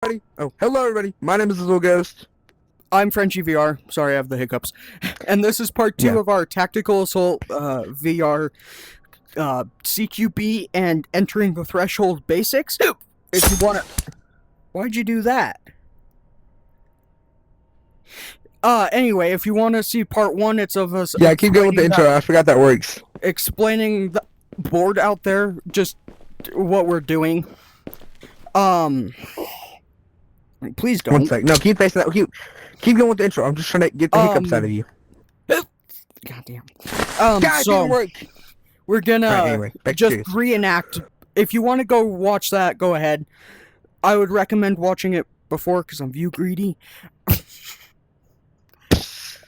everybody. Oh, hello everybody. My name is Little Ghost. I'm Frenchie VR. Sorry, I have the hiccups. And this is part 2 of our Tactical Assault VR CQB and Entering the Threshold Basics. If you want to... Why'd you do that? Anyway, if you want to see part 1, it's of us... Yeah, keep going with the intro. I forgot that works. Explaining the board out there, just what we're doing. Please don't. 1 sec. No, keep facing that. Keep going with the intro. I'm just trying to get the hiccups out of you. Goddamn. God, so didn't work. we're gonna anyway, just reenact. If you want to go watch that, go ahead. I would recommend watching it before because I'm view greedy.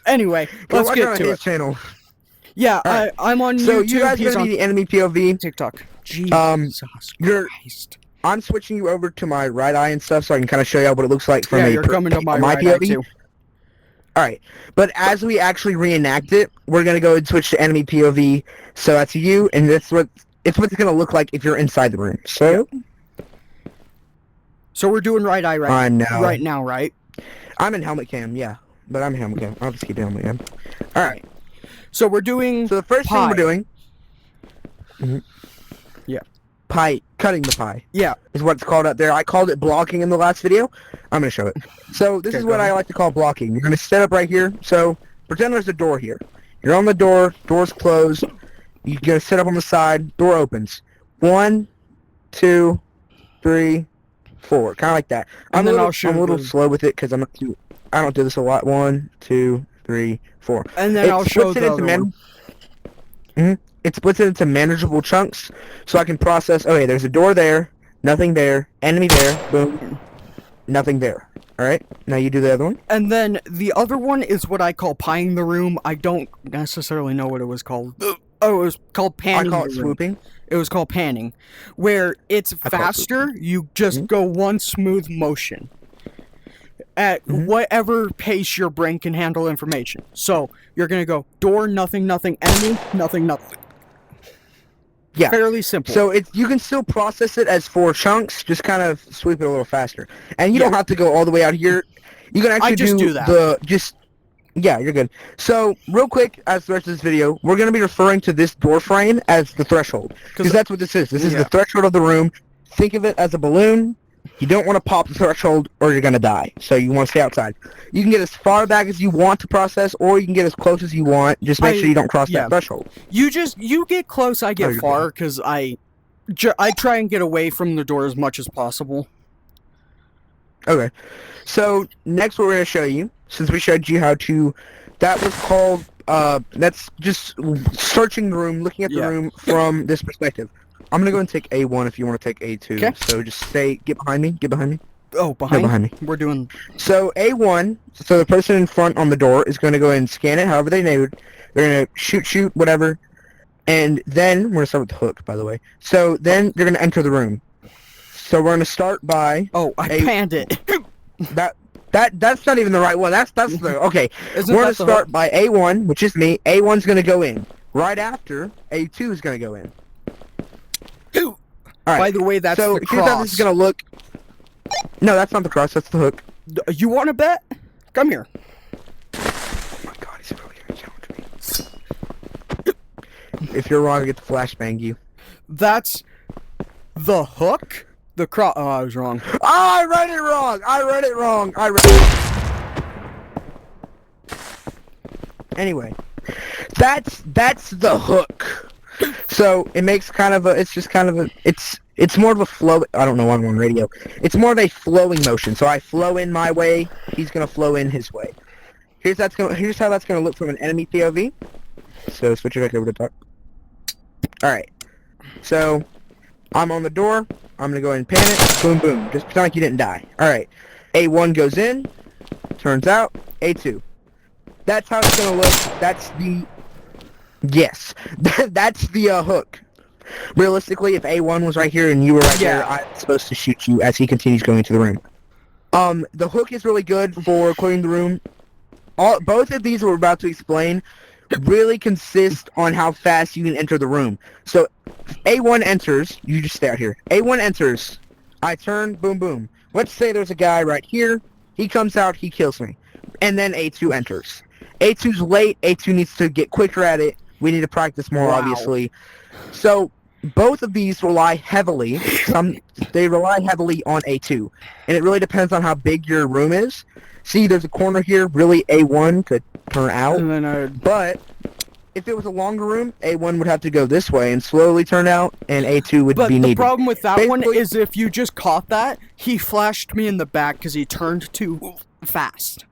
Anyway, let's get to it. Channel. Yeah, right. I'm on YouTube. So you guys are gonna be the enemy POV. TikTok. Jesus Christ. I'm switching you over to my right eye and stuff so I can kind of show you what it looks like from you're coming to my right POV. eye too. Alright, but as we actually reenact it, we're going to go and switch to enemy POV, so that's you, and it's what it's going to look like if you're inside the room. So we're doing right eye right now, right? I'm in helmet cam, yeah, but I'm in helmet cam. I'll just keep helmet cam. Alright. So we're doing So the first thing we're doing... Yeah. Pie, cutting the pie. Yeah. Is what it's called out there. I called it blocking in the last video. I'm going to show it. So this is what I like to call blocking. You're going to set up right here. So pretend there's a door here. You're on the door. Door's closed. You're going to set up on the side. Door opens. 1, 2, 3, 4. Kind of like that. I'm a little slow with it because I don't do this a lot. 1, 2, 3, 4. And then I'll show the other one. It splits it into manageable chunks, so I can process, okay, there's a door there, nothing there, enemy there, boom, nothing there. Alright, now you do the other one. And then the other one is what I call pieing the room. I don't necessarily know what it was called. Oh, it was called panning. I call it swooping. It was called panning, where it's faster, you just go one smooth motion at whatever pace your brain can handle information. So, you're going to go door, nothing, nothing, enemy, nothing, nothing. Yeah. Fairly simple. So you can still process it as 4 chunks, just kind of sweep it a little faster. And you don't have to go all the way out here. You can actually do that. Yeah, you're good. So, real quick, as the rest of this video, we're going to be referring to this door frame as the threshold. Because that's what this is. This is the threshold of the room. Think of it as a balloon. You don't want to pop the threshold or you're going to die. So you want to stay outside. You can get as far back as you want to process, or you can get as close as you want. Just make sure you don't cross that threshold. You get close, I get far, because I try and get away from the door as much as possible. Okay. So, next what we're going to show you, since we showed you how to, that was called, that's just searching the room, looking at the room from this perspective. I'm gonna go and take A1 if you want to take A2. Okay. So just get behind me. Get behind me. Oh, behind me. We're doing. So A1. So the person in front on the door is gonna go and scan it. However they named. They're gonna shoot, whatever. And then we're gonna start with the hook, by the way. So then they're gonna enter the room. So we're gonna start by. Oh, I panned it. That's not even the right one. That's the okay. We're gonna start by A1, which is me. A1's gonna go in. Right after A2 is gonna go in. All right. By the way, that's the cross. So here's how this is gonna look. No, that's not the cross. That's the hook. You want to bet? Come here. Oh my God, he's really gonna challenge me. If you're wrong, I get to flashbang you. That's the hook. The cross. Oh, I was wrong. Oh, I read it wrong. Anyway, that's the hook. So it makes it's more of a flow. I don't know why I'm on radio. It's more of a flowing motion. So I flow in my way. He's gonna flow in his way. Here's how that's gonna look from an enemy POV. So switch it back over to top. All right. So I'm on the door. I'm gonna go ahead and pan it. Boom, boom. Just pretend like you didn't die. All right. A1 goes in. Turns out A2. That's how it's gonna look. That's the that's the hook. Realistically, if A1 was right here and you were right there, I'm supposed to shoot you as he continues going into the room. The hook is really good for clearing the room. Both of these we're about to explain really consist on how fast you can enter the room. So, A1 enters, you just stay out here. A1 enters, I turn, boom, boom. let's say there's a guy right here. He comes out, he kills me. And then A2 enters. A2's late. A2 needs to get quicker at it. We need to practice more, Wow. obviously. So both of these rely heavily. They rely heavily on A2, and it really depends on how big your room is. See, there's a corner here. Really, A1 could turn out, And then but if it was a longer room, A1 would have to go this way and slowly turn out, and A2 would But be the needed. problem with that one Basically- is if you just caught that, he flashed me in the back because he turned too fast.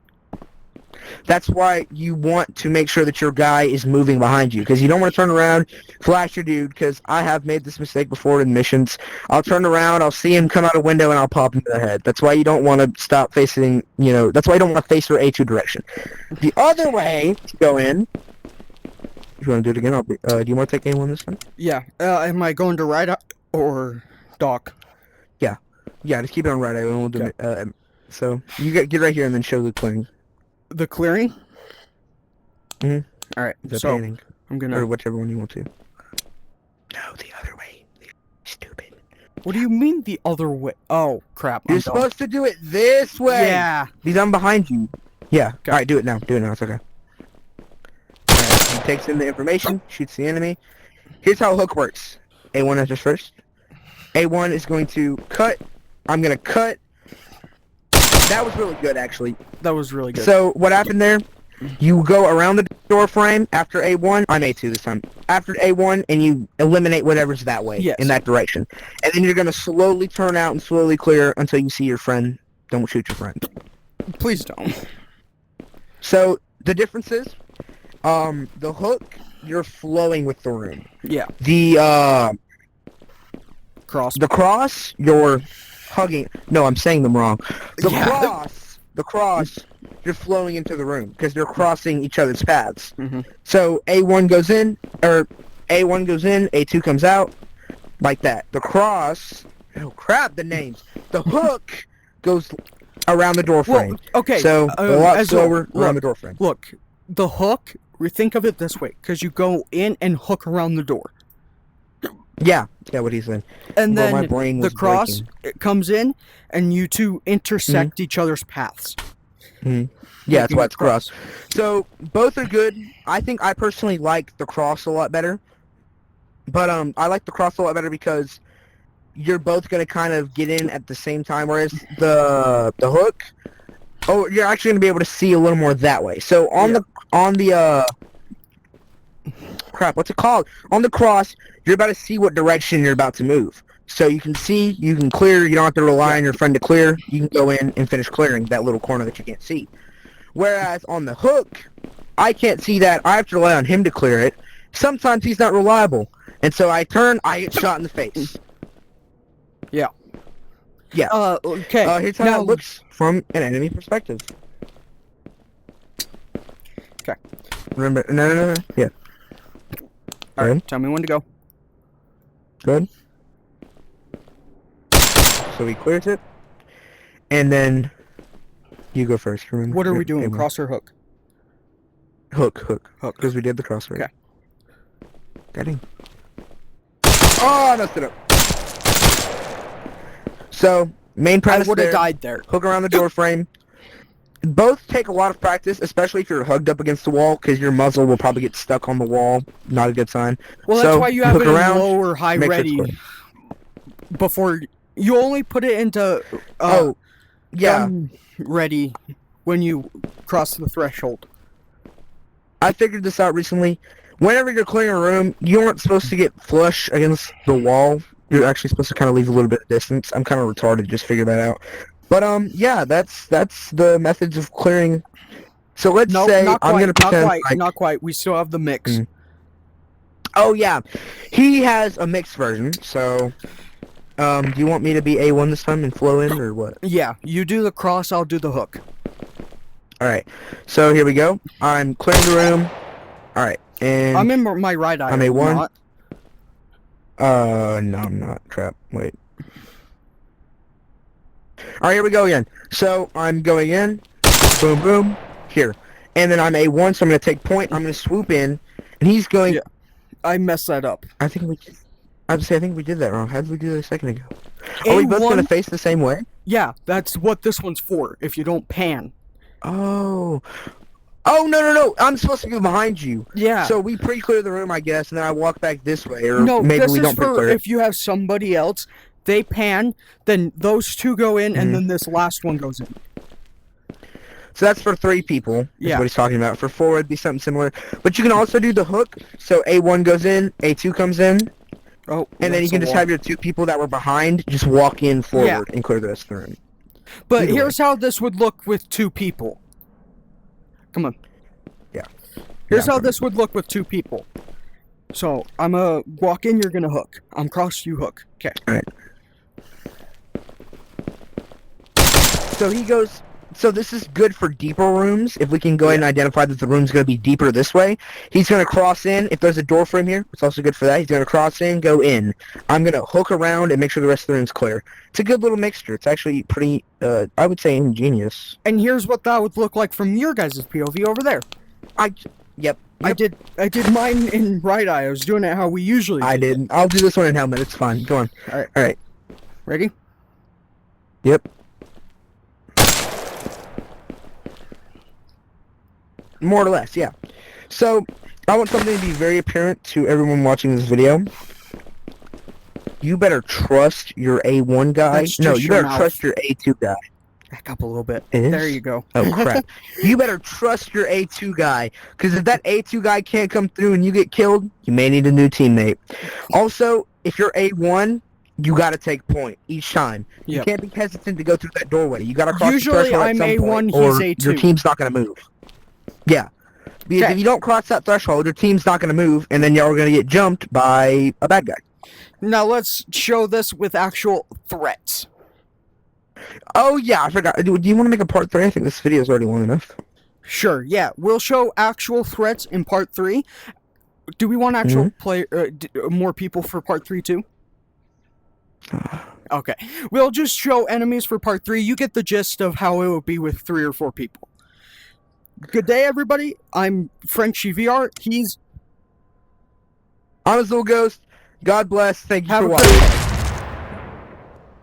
That's why you want to make sure that your guy is moving behind you, because you don't want to turn around, flash your dude, because I have made this mistake before in missions. I'll turn around, I'll see him come out a window, and I'll pop him in the head. That's why you don't want to stop facing, that's why you don't want to face your A2 direction. The other way to go in, if you want to do it again, do you want to take A1 this time? Yeah. Am I going to right or dock? Yeah, just keep it on right, and we'll do it. So, you get right here and then show the clearing. The clearing? Mhm. Alright, The so painting. I'm Or gonna... whichever one you want to. No, the other way. Stupid. What do you mean the other way? Oh, crap. I'm You're dumb. supposed to do it this way! Yeah. Because I'm behind you. Yeah. Okay. Alright, do it now. Do it now. It's okay. Alright, he takes in the information, shoots the enemy. Here's how a hook works. A1 enters first. A1 is going to cut. I'm going to cut. That was really good, actually. That was really good. So, what happened there? You go around the door frame after A1. I'm A2 this time. After A1, and you eliminate whatever's that way, Yes. in that direction. And then you're going to slowly turn out and slowly clear until you see your friend. Don't shoot your friend. Please don't. So, the difference is, the hook, you're flowing with the room. Yeah. The Cross. cross, you're hugging. No, I'm saying them wrong. The Yeah. cross, you're flowing into the room because you're crossing each other's paths. Mhm. So A1 goes in, A2 comes out, like that. The cross, oh crap, the names. The hook goes around the door frame. Well, okay. So a lot as slower well, around the door frame. Look, the hook, think of it this way, because you go in and hook around the door. Yeah, what he said. And Bro, then my brain the was cross, breaking. it comes in, and you two intersect each other's paths. Yeah, that's Making why a it's cross. So both are good. I think I personally like the cross a lot better. But I like the cross a lot better because you're both gonna kind of get in at the same time, whereas the hook, you're actually gonna be able to see a little more that way. So on the crap, what's it called? On the cross, you're about to see what direction you're about to move. So you can see, you can clear, you don't have to rely on your friend to clear. You can go in and finish clearing that little corner that you can't see. Whereas on the hook, I can't see that. I have to rely on him to clear it. Sometimes he's not reliable. And so I turn, I get shot in the face. Yeah. Yeah. Okay. Here's how it looks from an enemy perspective. Okay. Remember, no. Yeah. All right. Tell me when to go. Good. So he clears it. And then you go first, remember? What are we doing? Anyway. Cross or hook? Hook. Hook. Because we did the cross already. Okay. Got him. Oh, I messed it up. So, main I premise would have there, died there. hook around the door frame. Both take a lot of practice, especially if you're hugged up against the wall, because your muzzle will probably get stuck on the wall. Not a good sign. Well, that's So, why you have hook it in around, low or high make sure it's ready clear. before you only put it into Yeah. gun ready when you cross the threshold. I figured this out recently. Whenever you're clearing a room, you aren't supposed to get flush against the wall. You're actually supposed to kind of leave a little bit of distance. I'm kind of retarded, just figured that out. But yeah, that's the methods of clearing. So let's say not I'm quite, gonna pretend not quite. We still have the mix. Mm. Oh yeah, he has a mixed version. So, do you want me to be A1 this time and flow in, or what? Yeah, you do the cross, I'll do the hook. All right. So here we go. I'm clearing the room. All right, and I'm in my right eye. I'm A1. not. No, I'm not. Crap. Wait. Alright, here we go again. So, I'm going in. Boom, boom. Here. And then I'm A1, so I'm going to take point. I'm going to swoop in. And he's going... Yeah. I messed that up. I think we did that wrong. How did we do that a second ago? Are we both going to face the same way? Yeah, that's what this one's for, if you don't pan. Oh. Oh, no. I'm supposed to go behind you. Yeah. So we pre-clear the room, I guess, and then I walk back this way, or No, maybe this we is don't for pre-clear it. if you have somebody else, they pan, then those two go in, and Mhm. then this last one goes in. So that's for 3 people, is Yeah. what he's talking about. For 4, it'd be something similar. But you can also do the hook, so A1 goes in, A2 comes in, Oh, and then you that's can a just lot. have your 2 people that were behind just walk in forward and clear the rest of the room. But Either here's how this would look with 2 people. Come on. Yeah. Here's Yeah, how I'm this would look with 2 people. So, I'm gonna walk in, you're gonna hook. I'm cross, you hook. Okay. Alright. So he goes... So this is good for deeper rooms. If we can go ahead and identify that the room's going to be deeper this way, he's going to cross in. If there's a door frame here, it's also good for that. He's going to cross in, go in. I'm going to hook around and make sure the rest of the room's clear. It's a good little mixture. It's actually pretty, I would say, ingenious. And here's what that would look like from your guys' POV over there. Yep. I did mine in right eye. I was doing it how we usually do. I didn't. I'll do this one in helmet. It's fine. Go on. Alright. Ready? Yep. More or less, yeah. So, I want something to be very apparent to everyone watching this video. You better trust your A1 guy. That's No, just you your better mouth. trust your A2 guy. Back up a little bit. It is? There you go. Oh, crap. You better trust your A2 guy. Because if that A2 guy can't come through and you get killed, you may need a new teammate. Also, if you're A1, you gotta take point each time. You Yep. can't be hesitant to go through that doorway. You gotta cross Usually the threshold I'm at some A1, point, he's or A2. your team's not gonna move. Yeah. Because Okay. if you don't cross that threshold, your team's not gonna move, and then y'all are gonna get jumped by a bad guy. Now let's show this with actual threats. Oh yeah, I forgot. Do you want to make a part 3? I think this video is already long enough. Sure, yeah. We'll show actual threats in part 3. Do we want actual more people for part 3 too? Okay. We'll just show enemies for part 3. You get the gist of how it would be with 3 or 4 people. Good day, everybody. I'm Frenchy VR. I'm his little ghost. God bless. Thank you Have for a watching. great